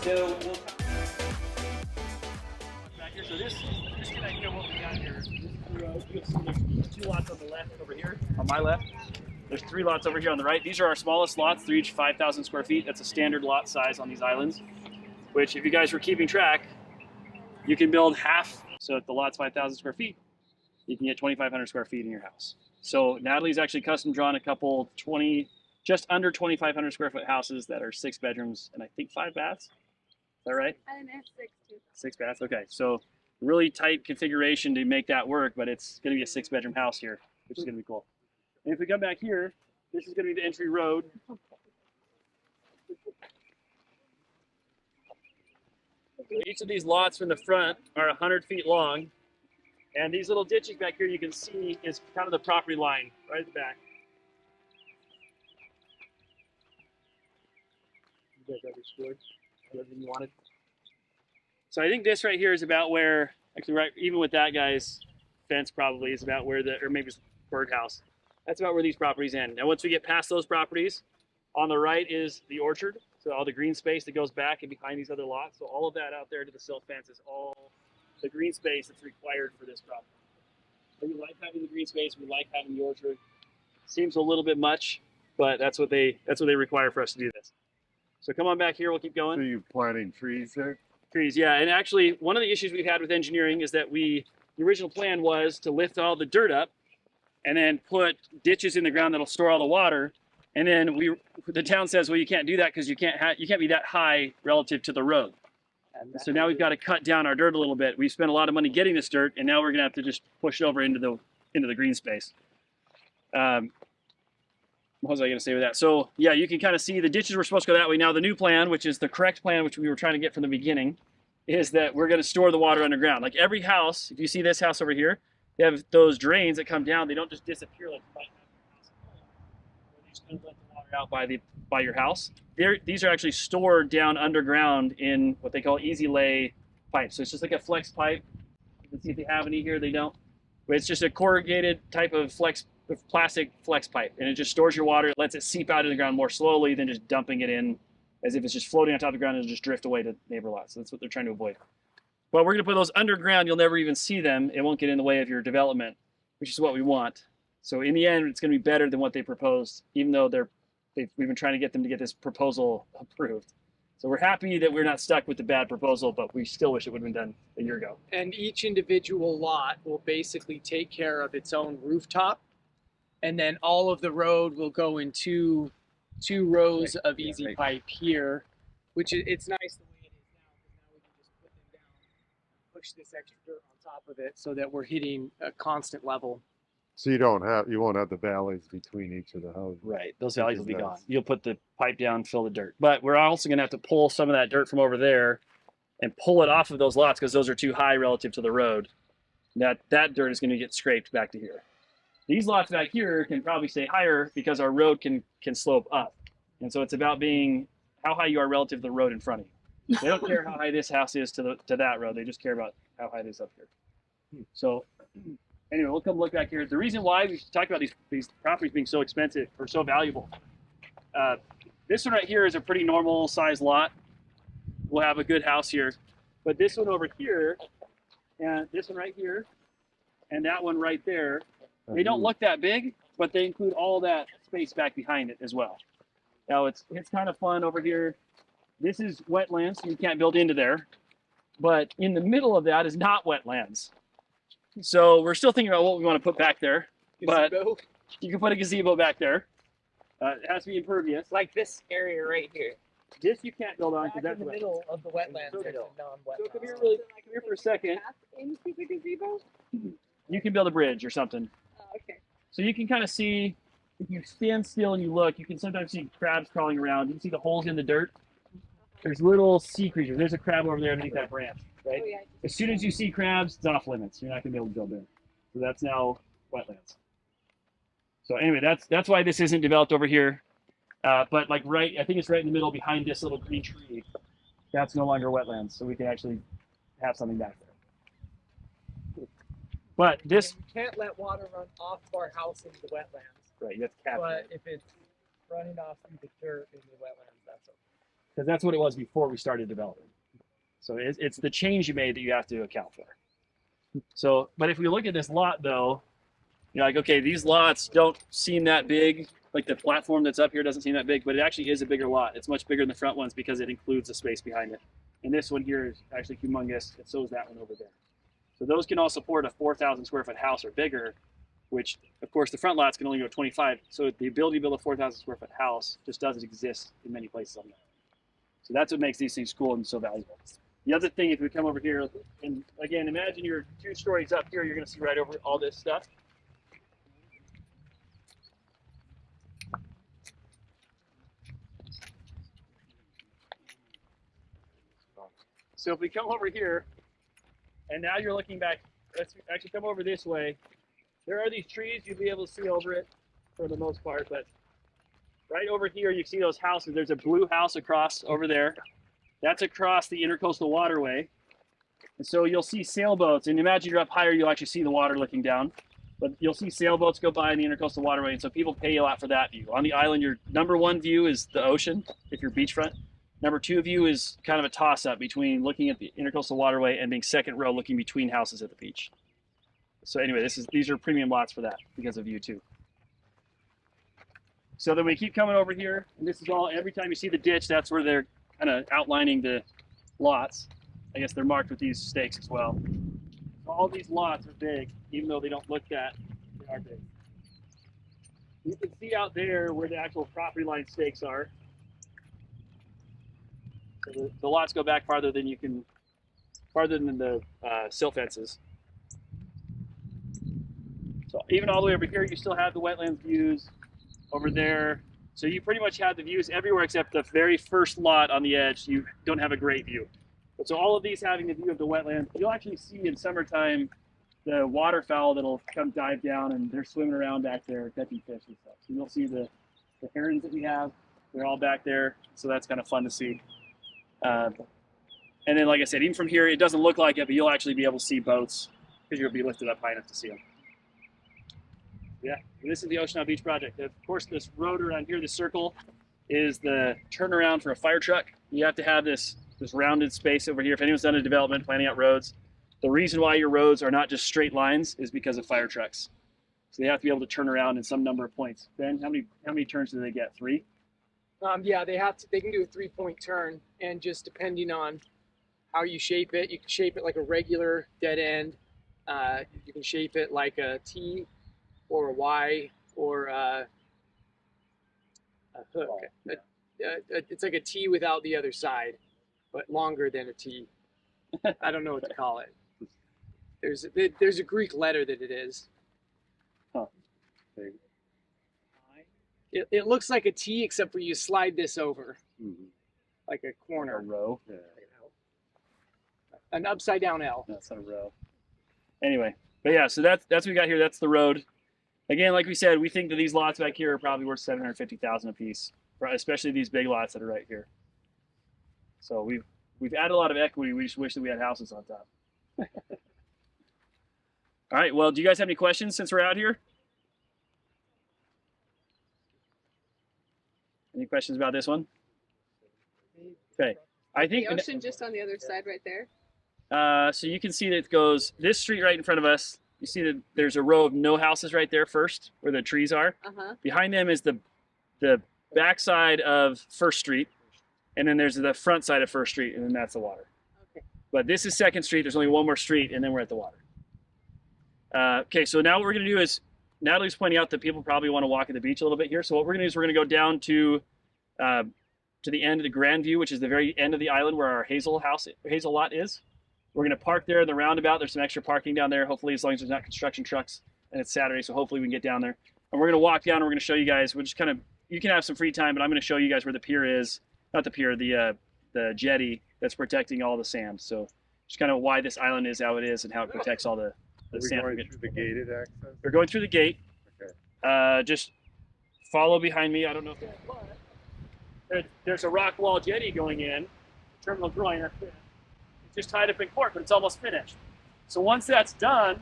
So we'll back here. So this connect here, what we got here. This is the road. You'll see there's 2 lots on the left over here. On my left, there's 3 lots over here on the right. These are our smallest lots. They're each 5,000 square feet. That's a standard lot size on these islands. Which, if you guys were keeping track, you can build half. So if the lot's 5,000 square feet, you can get 2,500 square feet in your house. So Natalie's actually custom drawn a couple just under 2,500 square foot houses that are 6 bedrooms and I think 5 baths. Is that right? I think it's 6 too. 6 baths. Okay, so really tight configuration to make that work, but it's going to be a 6-bedroom house here, which is going to be cool. And if we come back here, this is going to be the entry road. Each of these lots from the front are 100 feet long, and these little ditches back here you can see is kind of the property line right at the back. You guys understood everything you wanted? So I think this right here is about where, actually right, even with that guy's fence probably is about where or maybe it's birdhouse. That's about where these properties end. Now once we get past those properties, on the right is the orchard. So all the green space that goes back and behind these other lots. So all of that out there to the silt fence is all the green space that's required for this property. So we like having the green space. We like having the orchard. Seems a little bit much, but that's what they require for us to do this. So come on back here. We'll keep going. So you planting trees there? Trees, yeah. And actually, one of the issues we've had with engineering is that the original plan was to lift all the dirt up and then put ditches in the ground that'll store all the water. And then the town says, well, you can't do that because you can't be that high relative to the road. So now we've got to cut down our dirt a little bit. We spent a lot of money getting this dirt, and now we're going to have to just push it over into the green space. What was I going to say with that? So yeah, you can kind of see the ditches were supposed to go that way. Now the new plan, which is the correct plan, which we were trying to get from the beginning, is that we're going to store the water underground. Like every house, if you see this house over here, they have those drains that come down. They don't just disappear like you might have in your house at home. They just kind of let the water out by your house. These are actually stored down underground in what they call easy lay pipes. So it's just like a flex pipe. You can see if they have any here, they don't. But it's just a corrugated type of plastic flex pipe, and it just stores your water. It lets it seep out of the ground more slowly than just dumping it in as if it's just floating on top of the ground and just drift away to neighbor lots. So that's what they're trying to avoid. But we're going to put those underground. You'll never even see them. It won't get in the way of your development, which is what we want. So in the end, it's going to be better than what they proposed, even though we've been trying to get them to get this proposal approved. So we're happy that we're not stuck with the bad proposal, but we still wish it would have been done a year ago. And each individual lot will basically take care of its own rooftop, and then all of the road will go in two rows of easy pipe here, which it's nice the way it is now, because now we can just put them down and push this extra dirt on top of it so that we're hitting a constant level. So you won't have the valleys between each of the houses. Right, those valleys will be gone. You'll put the pipe down, fill the dirt. But we're also going to have to pull some of that dirt from over there and pull it off of those lots because those are too high relative to the road. That dirt is going to get scraped back to here. These lots back here can probably stay higher because our road can slope up. And so it's about being how high you are relative to the road in front of you. They don't care how high this house is to that road. They just care about how high it is up here. So anyway, we'll come look back here. The reason why we talk about these properties being so expensive or so valuable. This one right here is a pretty normal size lot. We'll have a good house here. But this one over here, and this one right here, and that one right there, they don't look that big, but they include all that space back behind it as well. Now it's kind of fun over here. This is wetlands, so you can't build into there. But in the middle of that is not wetlands. So we're still thinking about what we want to put back there. But you can put a gazebo back there. It has to be impervious. Like this area right here. This you can't build on because that's in the middle of the wetlands. So, There's a non-wetland. so come here for a second. Into the gazebo? You can build a bridge or something. Oh, okay. So you can kind of see, if you stand still and you look, you can sometimes see crabs crawling around. You can see the holes in the dirt. There's little sea creatures. There's a crab over there underneath that branch, right? Oh, yeah. As soon as you see crabs, it's off limits. You're not going to be able to build there. So that's now wetlands. So anyway, that's why this isn't developed over here. But like I think it's right in the middle behind this little green tree. That's no longer wetlands, so we can actually have something back there. But this... And you can't let water run off of our house into the wetlands. Right, you have to cap But it. if it's running off through the dirt in the wetlands, that's okay. because that's what it was before we started developing. So it's the change you made that you have to account for. So, but if we look at this lot though, you're like, okay, these lots don't seem that big. Like the platform that's up here doesn't seem that big, but it actually is a bigger lot. It's much bigger than the front ones because it includes the space behind it. And this one here is actually humongous, and so is that one over there. So those can all support a 4,000 square foot house or bigger, which of course the front lots can only go 25. So the ability to build a 4,000 square foot house just doesn't exist in many places on that. So that's what makes these things cool and so valuable. The other thing, if we come over here, and again, imagine you're 2 stories up here, you're going to see right over all this stuff. So if we come over here, and now you're looking back, let's actually come over this way. There are these trees, you'll be able to see over it for the most part, but right over here, you see those houses. There's a blue house across over there. That's across the Intercoastal Waterway. And so you'll see sailboats, and imagine you're up higher, you'll actually see the water looking down. But you'll see sailboats go by in the Intercoastal Waterway, and so people pay a lot for that view. On the island, your number 1 view is the ocean, if you're beachfront. Number 2 view is kind of a toss-up between looking at the Intercoastal Waterway and being second row looking between houses at the beach. So anyway, these are premium lots for that because of view 2. So then we keep coming over here, and this is all, every time you see the ditch, that's where they're kind of outlining the lots. I guess they're marked with these stakes as well. So all these lots are big, even though they don't look that, they are big. You can see out there where the actual property line stakes are. So the lots go back farther than the silt fences. So even all the way over here, you still have the wetlands views over there. So you pretty much have the views everywhere except the very first lot on the edge. You don't have a great view. But so all of these having the view of the wetlands, you'll actually see in summertime the waterfowl that'll come dive down and they're swimming around back there catching fish and stuff. So you'll see the herons that we have. They're all back there. So that's kind of fun to see. And then, like I said, even from here, it doesn't look like it, but you'll actually be able to see boats because you'll be lifted up high enough to see them. Yeah, this is the Ocean Isle Beach project. Of course, this road around here, this circle, is the turnaround for a fire truck. You have to have this rounded space over here. If anyone's done a development, planning out roads, the reason why your roads are not just straight lines is because of fire trucks. So they have to be able to turn around in some number of points. Ben, how many turns do they get? 3? Yeah, they can do a 3-point turn, and just depending on how you shape it, you can shape it like a regular dead end. You can shape it like a T or a Y or a hook. It's like a T without the other side, but longer than a T. I don't know what to call it. There's a Greek letter that it is. Huh. It looks like a T except for you slide this over, like a A corner. row? Yeah. An upside down L. No, it's not a row. Anyway, but yeah, so that's what we got here. That's the road. Again, like we said, we think that these lots back here are probably worth $750,000 a piece, especially these big lots that are right here. So we've added a lot of equity. We just wish that we had houses on top. All right. Well, do you guys have any questions since we're out here? Any questions about this one? Okay. I think The ocean just on the other side right there. so you can see that it goes this street right in front of us. You see that there's a row of no houses right there first, where the trees are. Behind them is the backside of First Street, and then there's the front side of First Street, and then that's the water. Okay. But this is Second Street. There's only one more street, and then we're at the water. Okay, so now what we're going to do is, Natalie's pointing out that people probably want to walk at the beach a little bit here. So what we're going to do is we're going to go down to the end of the Grand View, which is the very end of the island where our hazel lot is. We're going to park there in the roundabout. There's some extra parking down there, hopefully, as long as there's not construction trucks, and it's Saturday, so hopefully we can get down there. And we're going to walk down, and we're going to show you guys, we're just kind of, you can have some free time, but I'm going to show you guys where the pier is, not the pier, the jetty that's protecting all the sand. So just kind of why this island is how it is and how it protects all the Are we sand. going through the gated access? We're going through the gate. Okay. Just follow behind me. I don't know if there's a rock wall jetty going in, terminal groiner. It's just tied up in cork, but it's almost finished. So once that's done,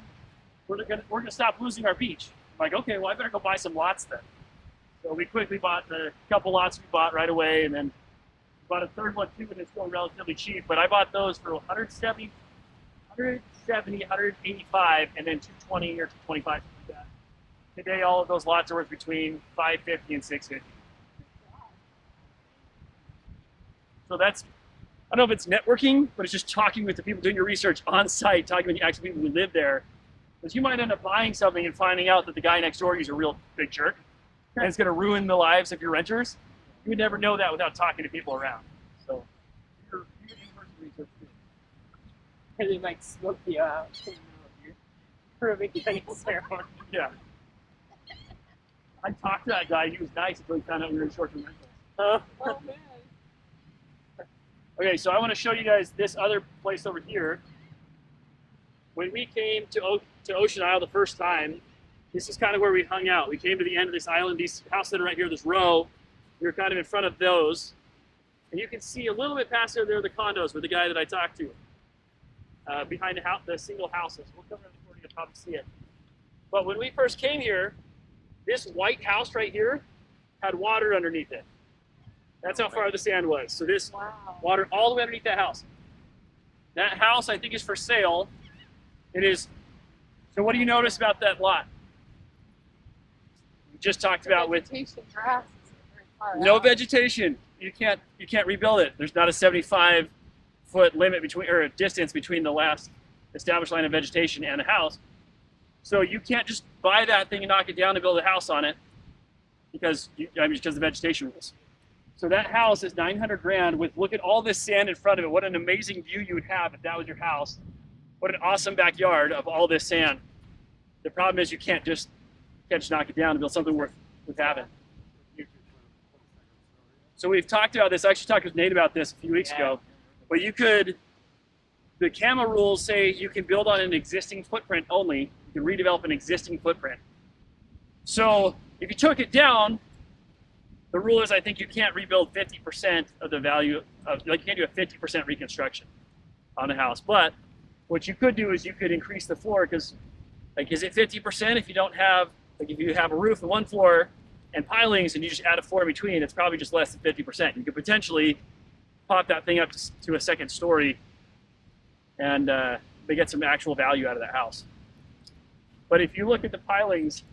we're gonna stop losing our beach. I'm like, okay, well I better go buy some lots then. So we quickly bought the couple lots we bought right away, and then Bought a third one too, and it's still relatively cheap. But I bought those for 170, 185, and then 220 or 225. Like that. Today, all of those lots are worth between 550 and 650. So that's, I don't know if it's networking, but it's just talking with the people doing your research on site, talking with the actual people who live there. Because you might end up buying something and finding out that the guy next door is a real big jerk, and it's going to ruin the lives of your renters. You would never know that without talking to people around. So, your in-person research too. And they might smoke you out for a beginning ceremony. Yeah. I talked to that guy. He was nice until he found out we were in short-term rentals. Oh man. Okay, so I want to show you guys this other place over here. When we came to Ocean Isle the first time, this is kind of where we hung out. We came to the end of this island, these houses that are right here, this row. We were kind of in front of those. And you can see a little bit past there, the condos with the guy that I talked to. Behind the single houses. We'll come around the corner, you'll probably see it. But when we first came here, this white house right here had water underneath it. That's how far the sand was. So this water all the way underneath that house. That house, I think, is for sale. It is. So what do you notice about that lot? We just talked about with Vegetation, grass is very far no out. vegetation. You can't rebuild it. There's not a 75-foot limit between, or a distance between the last established line of vegetation and the house. So you can't just buy that thing and knock it down and build a house on it because because of the vegetation rules. So that house is 900 grand with, look at all this sand in front of it. What an amazing view you would have if that was your house. What an awesome backyard of all this sand. The problem is you can't just knock it down and build something worth having. So we've talked about this. I actually talked with Nate about this a few weeks ago. But you could, the CAMA rules say you can build on an existing footprint only. You can redevelop an existing footprint. So if you took it down, the rule is I think you can't rebuild 50% of the value of, like you can't do a 50% reconstruction on a house. But what you could do is you could increase the floor because, like, is it 50% if you don't have, like if you have a roof on one floor and pilings and you just add a floor in between, it's probably just less than 50%. You could potentially pop that thing up to a second story and they get some actual value out of that house. But if you look at the pilings,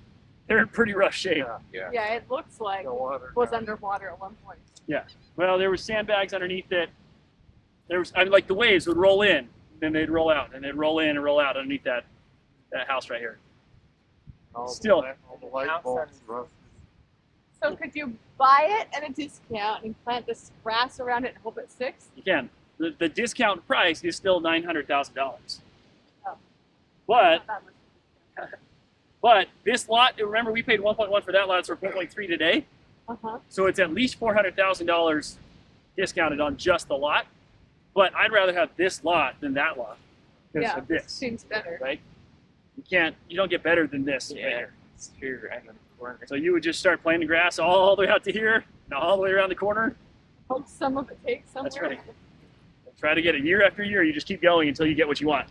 they're in pretty rough shape. Yeah, it looks like it was underwater at one point. Yeah. Well, there were sandbags underneath it. There was, I mean, like the waves would roll in, then they'd roll out, and they'd roll in and roll out underneath that house right here. Still, all the light bulbs rusted. So could you buy it at a discount and plant this grass around it and hope it sticks? you can. The discount price is still $900,000. Oh. But Not that much. But this lot, remember we paid 1.1 for that lot, so we're 1.3 today. Uh-huh. So it's at least $400,000 discounted on just the lot. But I'd rather have this lot than that lot because Yeah, of this this, seems better. right? You don't get better than this right here. It's true, right in the corner. So you would just start planting grass all the way out to here, and all the way around the corner. Hope some of it takes somewhere. That's right. Try to get it year after year. You just keep going until you get what you want.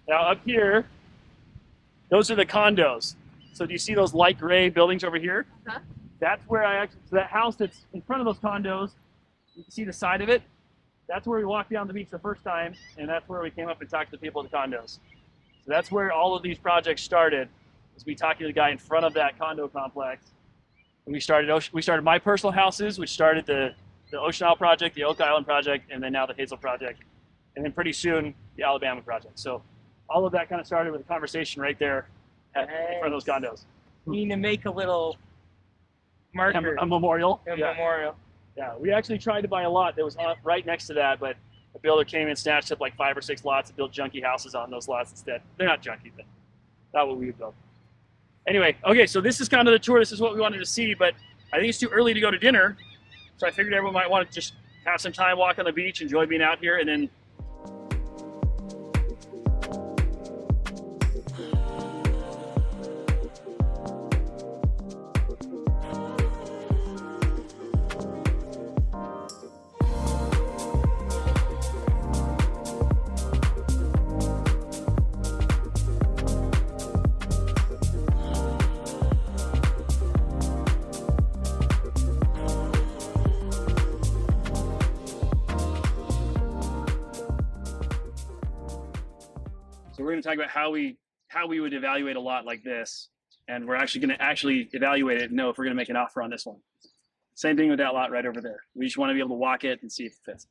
Now up here, those are the condos. So do you see those light gray buildings over here? Uh-huh. That's where so that house that's in front of those condos, you can see the side of it. That's where we walked down the beach the first time, and that's where we came up and talked to the people at the condos. So that's where all of these projects started, was we talked to the guy in front of that condo complex. And we started my personal houses, which started the Ocean Isle project, the Oak Island project, and then now the Hazel project. And then pretty soon, the Alabama project. So all of that kind of started with a conversation right there in front of those condos. You need to make a little marker, A memorial. a Yeah. memorial. Yeah, we actually tried to buy a lot that was right next to that, but a builder came and snatched up like 5 or 6 lots and built junky houses on those lots instead. They're not junky, but not what we would build. Anyway, okay, so this is kind of the tour. This is what we wanted to see, but I think it's too early to go to dinner. So I figured everyone might want to just have some time, walk on the beach, enjoy being out here, and then we're going to talk about how we would evaluate a lot like this, and we're actually going to evaluate it and know if we're going to make an offer on this one. Same thing with that lot right over there. We just want to be able to walk it and see if it fits.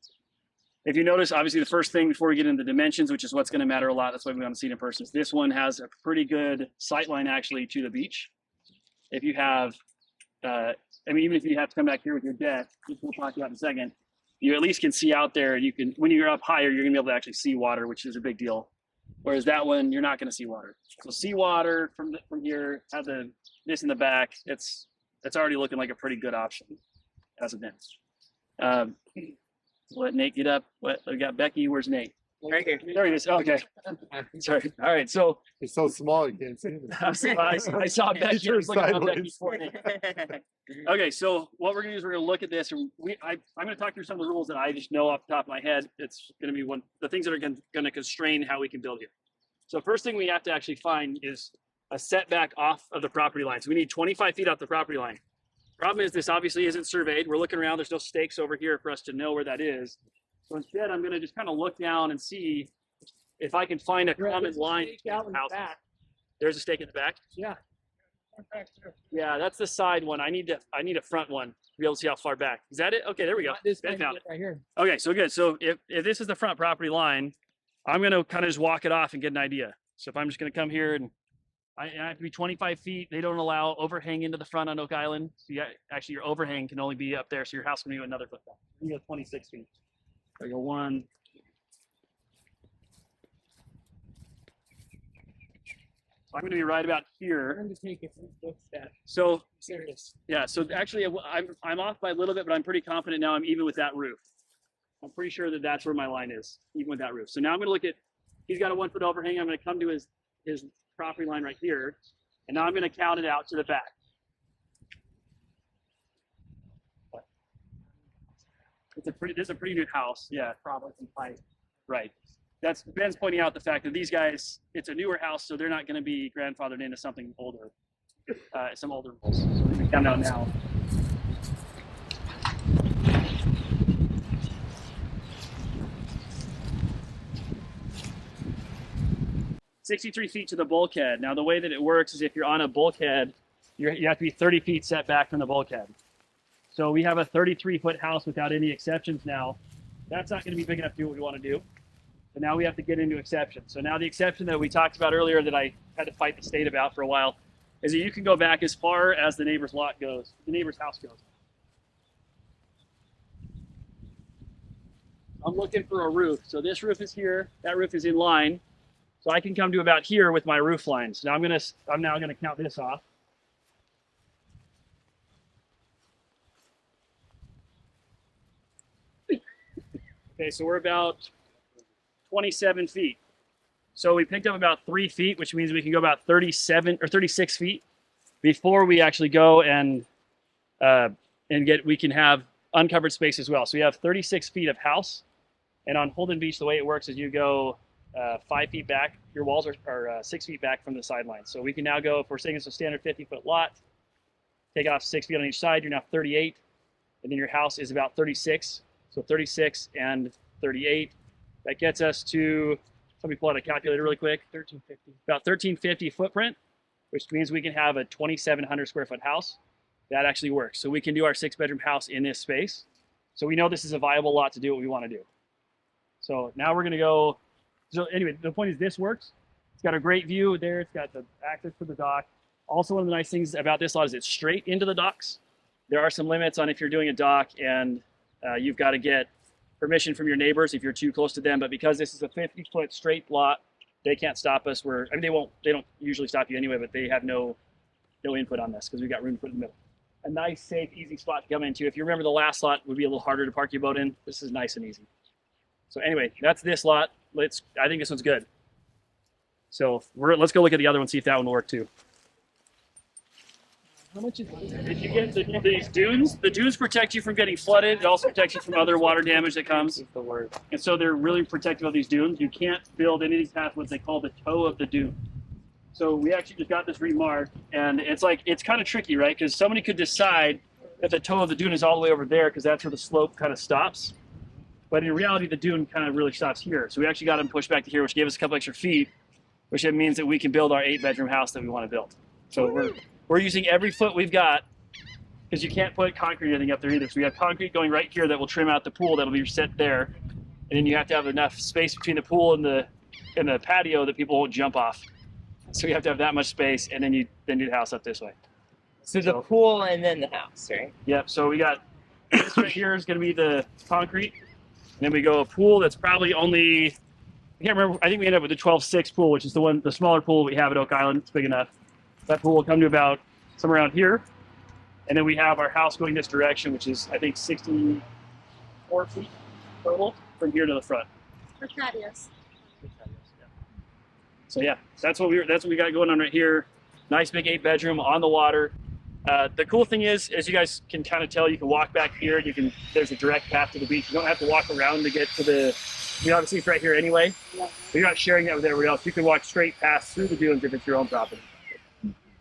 If you notice, obviously the first thing before we get into the dimensions, which is what's going to matter a lot, that's why we want to see it in person, is this one has a pretty good sight line actually to the beach. If you have, even if you have to come back here with your deck, which we'll talk about in a second, you at least can see out there. You can, when you're up higher, you're going to be able to actually see water, which is a big deal. Whereas that one, you're not going to see water. So see water from here, have this in the back. It's already looking like a pretty good option as of now. Let Nate get up. We got Becky. Where's Nate? Right here. There he is. Okay. Sorry. All right. So It's so small you can't see him. I saw Becky. I was looking at Becky before Nate. Okay. So what we're gonna do is we're gonna look at this, and I'm gonna talk through some of the rules that I just know off the top of my head. It's gonna be the things that are gonna constrain how we can build here. So first thing we have to actually find is a setback off of the property line. So we need 25 feet off the property line. Problem is, this obviously isn't surveyed. We're looking around. There's no stakes over here for us to know where that is. So instead, I'm going to just kind of look down and see if I can find a common line. Out in the back. There's a stake in the back. Yeah. Yeah, that's the side one. I need a front one to be able to see how far back. Is that it? Okay, there we go. This Ben found it. right here. Okay, so good. So if this is the front property line, I'm going to kind of just walk it off and get an idea. So if I'm just going to come here and I have to be 25 feet. They don't allow overhang into the front on Oak Island. So actually your overhang can only be up there. So your house can be another foot back. You go 26 feet. I go 1. So I'm going to be right about here. I'm going to take a few step. So Serious. yeah. So actually I'm off by a little bit, but I'm pretty confident now I'm even with that roof. I'm pretty sure that that's where my line is, even with that roof. So now I'm going to look at, he's got a 1 foot overhang. I'm going to come to his property line right here, and now I'm going to count it out to the back. This is a pretty new house. Yeah, probably some height. Right. That's Ben's pointing out the fact that these guys, it's a newer house, so they're not going to be grandfathered into something older, some older rules. So we're going to count out now. "63 feet to the bulkhead." Now, the way that it works is if you're on a bulkhead, you have to be 30 feet set back from the bulkhead. So we have a 33-foot house without any exceptions now. That's not going to be big enough to do what we want to do. So now we have to get into exceptions. So now the exception that we talked about earlier that I had to fight the state about for a while is that you can go back as far as the neighbor's lot goes, the neighbor's house goes. I'm looking for a roof. So this roof is here. That roof is in line. So I can come to about here with my roof lines. Now I'm now gonna count this off. Okay, so we're about 27 feet. So we picked up about 3 feet, which means we can go about 37 or 36 feet before we actually go and we can have uncovered space as well. So we have 36 feet of house, and on Holden Beach, the way it works is you go 5 feet back. Your walls are 6 feet back from the sideline. So we can now go, if we're saying it's a standard 50-foot lot, take off 6 feet on each side, you're now 38, and then your house is about 36. So 36 and 38, that gets us to, let me pull out a calculator really quick. 1350. About 1350 footprint, which means we can have a 2,700 square foot house. That actually works. So we can do our 6-bedroom house in this space. So we know this is a viable lot to do what we want to do. So now we're going to go. So anyway, the point is this works. It's got a great view there. It's got the access to the dock. Also, one of the nice things about this lot is it's straight into the docks. There are some limits on if you're doing a dock and you've got to get permission from your neighbors if you're too close to them. But because this is a 50-foot straight lot, they can't stop us. They don't usually stop you anyway, but they have no input on this because we've got room to put in the middle. A nice, safe, easy spot to come into. If you remember, the last lot would be a little harder to park your boat in. This is nice and easy. So anyway, that's this lot. I think this one's good. So let's go look at the other one, see if that one will work too. How much is If you get these dunes, the dunes protect you from getting flooded. It also protects you from other water damage that comes. the word? And so they're really protective of these dunes. You can't build any of these past what they call the toe of the dune. So we actually just got this remarked, and it's kind of tricky, right? Because somebody could decide that the toe of the dune is all the way over there because that's where the slope kind of stops. But in reality, the dune kind of really stops here. So we actually got them pushed back to here, which gave us a couple extra feet. which means that we can build our 8-bedroom house that we want to build. So we're using every foot we've got, because you can't put concrete or anything up there either. So we have concrete going right here that will trim out the pool that'll be set there, and then you have to have enough space between the pool and the patio that people won't jump off. So you have to have that much space, and then you do the house up this way. So the pool and then the house, right? Yep. So we got this right here is going to be the concrete, and then we go a pool that's probably only, I can't remember. I think we end up with the 12.6 pool, which is the smaller pool we have at Oak Island. It's big enough. That pool will come to about somewhere around here, and then we have our house going this direction, which is I think 64 feet total from here to the front. For patios. So yeah, that's what we got going on right here. Nice big 8-bedroom on the water. The cool thing is, as you guys can kind of tell, you can walk back here. And there's a direct path to the beach. You don't have to walk around to get to the. Obviously it's right here anyway. But you're not sharing that with everybody else. You can walk straight past through the dunes if it's your own property.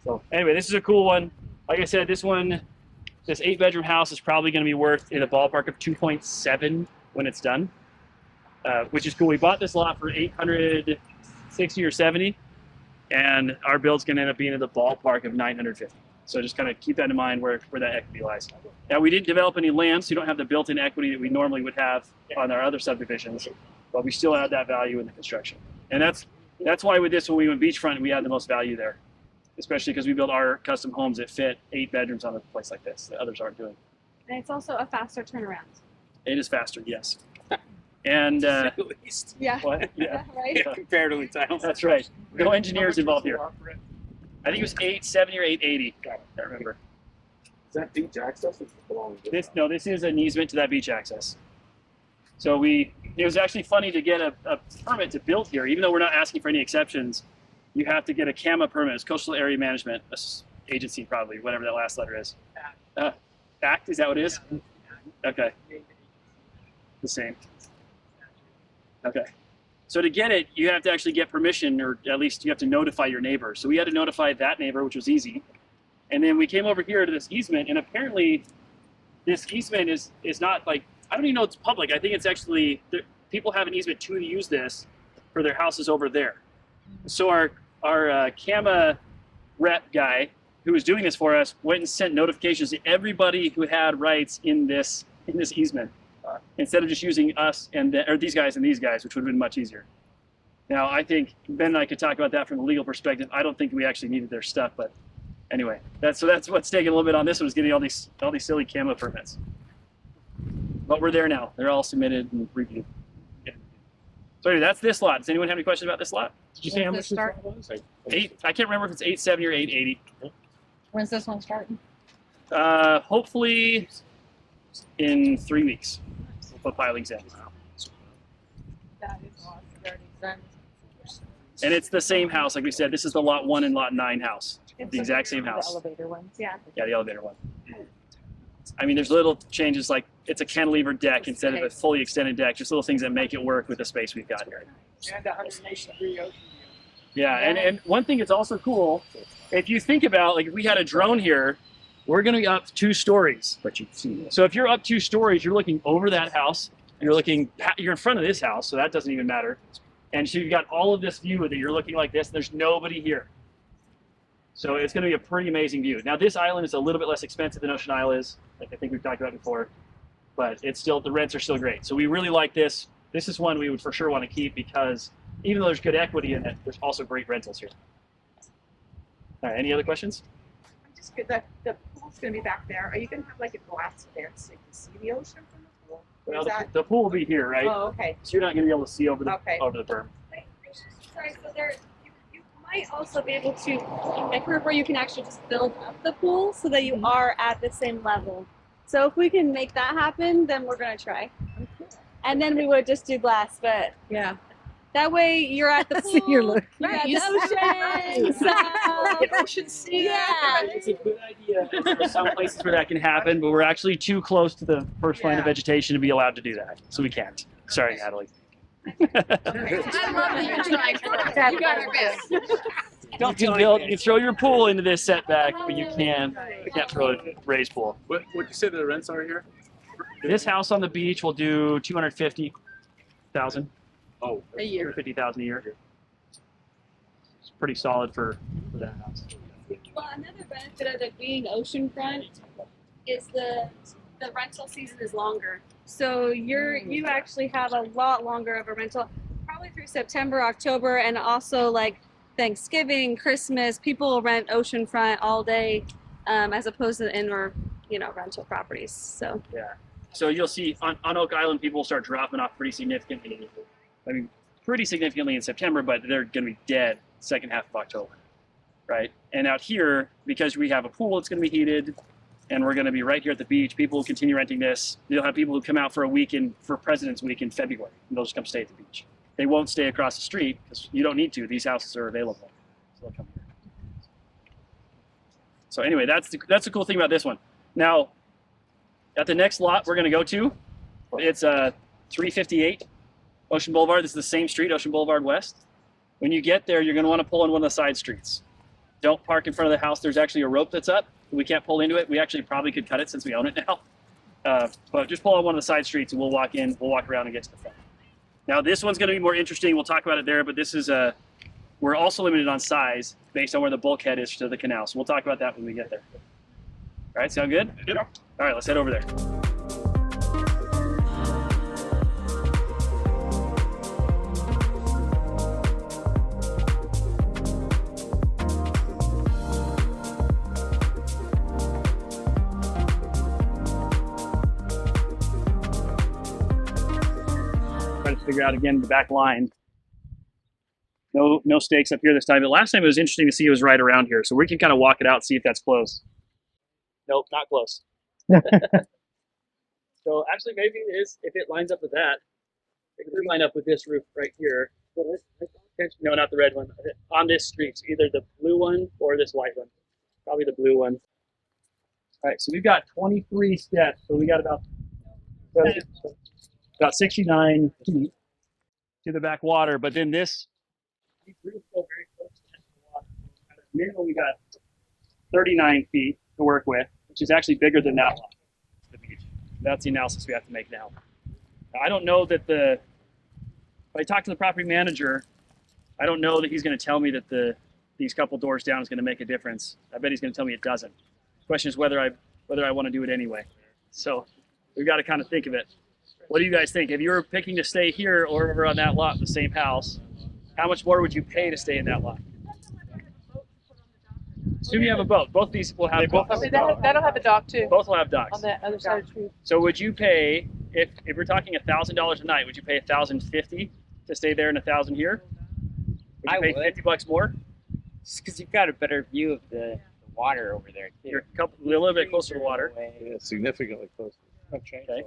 So anyway, this is a cool one. Like I said, this 8-bedroom house is probably going to be worth in a ballpark of 2.7 when it's done, which is cool. We bought this lot for 860 or 70, and our build's going to end up being in the ballpark of 950. So just kind of keep that in mind where that equity lies. Now, we didn't develop any land, so you don't have the built-in equity that we normally would have on our other subdivisions, but we still add that value in the construction. And that's why with this, when we went beachfront, we had the most value there, especially because we build our custom homes that fit 8 bedrooms on a place like this that others aren't doing. And it's also a faster turnaround. It is faster, yes. And At least. Yeah. what? Yeah, Right? Comparatively title. that's right. No engineers involved here. I think it was 870 or 880. I can't remember. Is that beach access? This is an easement to that beach access. So it was actually funny to get a permit to build here, even though we're not asking for any exceptions. You have to get a CAMA permit. It's Coastal Area Management Agency, probably, whatever that last letter is. ACT, is that what it is? Okay. The same. Okay. So to get it, you have to actually get permission, or at least you have to notify your neighbor. So we had to notify that neighbor, which was easy. And then we came over here to this easement, and apparently this easement is not like, I don't even know it's public. I think it's actually, people have an easement to use this for their houses over there. So our CAMA rep guy who was doing this for us went and sent notifications to everybody who had rights in this easement, instead of just using us or these guys and these guys, which would have been much easier. Now, I think Ben and I could talk about that from a legal perspective. I don't think we actually needed their stuff, but anyway, that's what's taking a little bit on this one, is getting all these silly CAMA permits. But we're there now. They're all submitted and reviewed. Yeah. So anyway, that's this lot. Does anyone have any questions about this lot? Did you say how When's much this start? was? I can't remember if it's 870 or 880. When's this one starting? Hopefully in 3 weeks. We'll put pilings in. That is awesome. And it's the same house, like we said. This is the lot 1 and lot 9 house. The exact same The house. elevator ones. Yeah. Yeah, the elevator one. I mean, there's little changes, like it's a cantilever deck instead of a fully extended deck. Just little things that make it work with the space we've got here. And 180-degree ocean view. Yeah, and one thing that's also cool, if you think about, like, if we had a drone here, we're going to be up 2 stories. But you've seen it. So if you're up 2 stories, you're looking over that house. You're in front of this house, so that doesn't even matter. And so you've got all of this view that you're looking like this. And there's nobody here. So it's going to be a pretty amazing view. Now, this island is a little bit less expensive than Ocean Isle is, like I think we've talked about before, but the rents are still great. So we really like this. This is one we would for sure want to keep, because even though there's good equity in it, there's also great rentals here. All right, any other questions? I'm just good. The pool's going to be back there. Are you going to have like a glass there so you can see the ocean from the pool? Or Well, is that... the pool will be here, right? Oh, okay. So you're not going to be able to see over the Okay. berm. Sorry, so you might also be able to, I've heard where you can actually just build up the pool so that you are at the same level. So if we can make that happen, then we're gonna try. And then we would just do glass, but Yeah. that way you're at the pool, See your look. you're at Right. the ocean, so Ocean sea. yeah. It's a good idea. There's some places where that can happen, but we're actually too close to the first line of Yeah. vegetation to be allowed to do that. So we can't. Sorry, Natalie. I love that you're trying. You got our best. You throw your pool into this setback, but you can't throw a raised pool. What would you say the rents are here? This house on the beach will do 250,000, Oh, A year. 250,000 a year. pretty solid for that house. Well, another benefit of it being oceanfront is the rental season is longer. So you actually have a lot longer of a rental, probably through September, October, and also like Thanksgiving, Christmas. People rent oceanfront all day, as opposed to the indoor, rental properties. So Yeah. So you'll see on Oak Island, people will start dropping off pretty significantly. I mean, pretty significantly in September, but they're going to be dead second half of October, right? And out here, because we have a pool, it's going to be heated, and we're going to be right here at the beach. People will continue renting this. You'll have people who come out for a weekend for President's Week in February, and they'll just come stay at the beach. They won't stay across the street because you don't need to. These houses are available, so they'll come here. So anyway, that's the cool thing about this one. Now, at the next lot we're going to go to, it's 358 Ocean Boulevard. This is the same street, Ocean Boulevard West. When you get there, you're going to want to pull in one of the side streets. Don't park in front of the house. There's actually a rope that's up. We can't pull into it. We actually probably could cut it since we own it now. But just pull on one of the side streets and we'll walk in, we'll walk around and get to the front. Now this one's going to be more interesting. We'll talk about it there, but this is we're also limited on size based on where the bulkhead is to the canal. So we'll talk about that when we get there. All right, sound good? Yeah. All right, let's head over there. Trying to figure out again the back line. No stakes up here this time. But last time it was interesting to see it was right around here. So we can kind of walk it out and see if that's close. Nope, not close. So actually maybe it is if it lines up with that. It could line up with this roof right here. No, not the red one. On this street, either the blue one or this white one. Probably the blue one. All right, so we've got 23 steps. So we got about 69 feet to the back water. But then this roof go very close to the water. At a minimum, we got 39 feet to work with, which is actually bigger than that lot. The beach. That's the analysis we have to make now. I don't know that if I talk to the property manager, I don't know that he's going to tell me that these couple doors down is going to make a difference. I bet he's going to tell me it doesn't. The question is whether I want to do it anyway. So we've got to kind of think of it. What do you guys think? If you were picking to stay here or over on that lot, the same house, how much more would you pay to stay in that lot? Assume you have a boat. Both of these will have boats. That'll have a dock too. Both will have docks. On the other side of the street. So would you pay, if we're talking $1,000 a night, would you pay $1,050 to stay there and $1,000 here? Would you I pay would. $50 more? Just because you've got a better view of the water over there, too. You're a little bit closer to the water. Yeah, significantly closer. Okay.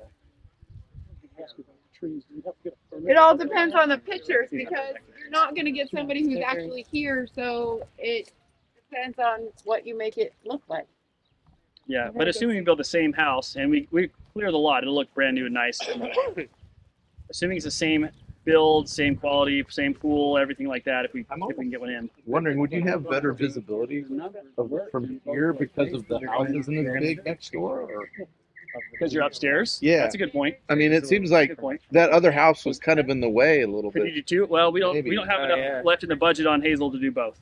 It all depends on the pictures because you're not going to get somebody who's actually here, so it depends on what you make it look like. Yeah, but assuming we build the same house and we clear the lot, it'll look brand new and nice. Assuming it's the same build, same quality, same pool, everything like that, if we can get one in. Wondering, would you have better visibility from here because of the house isn't as big next door? Or? Because you're upstairs? Yeah. That's a good point. I mean, it seems like Good point. that other house was kind of in the way a little Could you bit. do two? Well, we don't Maybe. have Oh, enough yeah. left in the budget on Hazel to do both.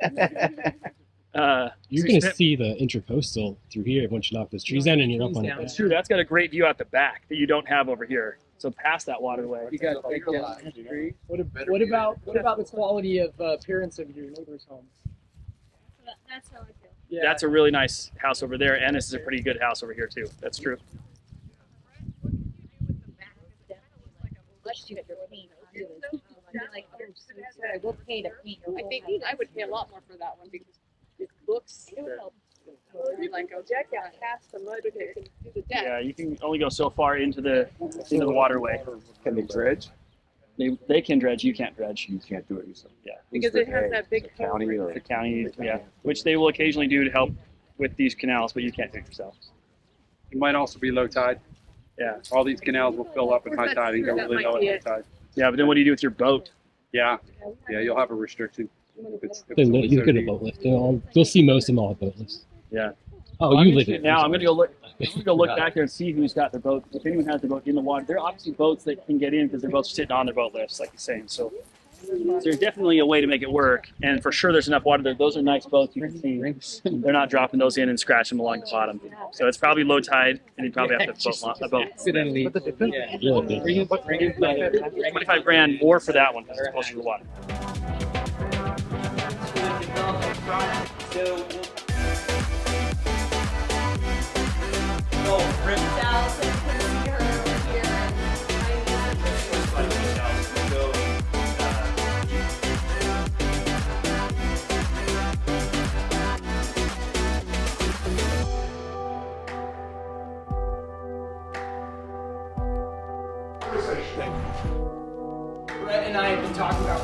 You're going to see the intercoastal through here once you knock those trees down and you're up on It's it. true. That's got a great view out the back that you don't have over here. So past that waterway. You got a big tree. What about the quality of appearance of your neighbor's home? that's how I feel. Yeah. That's a really nice house over there, and this is a pretty good house over here too. That's true. I think I would pay a lot more for that one because it looks. It would help. Like go deck out past the mud to the deck. Yeah, you can only go so far into the waterway. Can they dredge? They can dredge. You can't dredge. You can't do it yourself. Yeah, Because it has that big county or the county. Yeah, which they will occasionally do to help with these canals, but you can't do it yourself. It might also be low tide. Yeah, All these canals will fill up at high tide and go That really might low be at it. high tide. yeah, but then what do you do with your boat? Yeah, you'll have a restriction. If Then only you so go to deep. boat lift. You'll see most of them all at boat lifts. Yeah. Oh, Well, you I'm live interested it. now. I'm gonna go look. I'm gonna go look back there and see who's got their boat. If anyone has their boat in the water, there are obviously boats that can get in because their boats are sitting on their boat lifts, like you're saying. So So there's definitely a way to make it work, and for sure there's enough water there. Those are nice boats. You can see they're not dropping those in and scratching them along the bottom. So it's probably low tide, and you probably have to boat a boat. Yeah. 25 grand more for that one because it's closer to the water. Brett and I have been talking about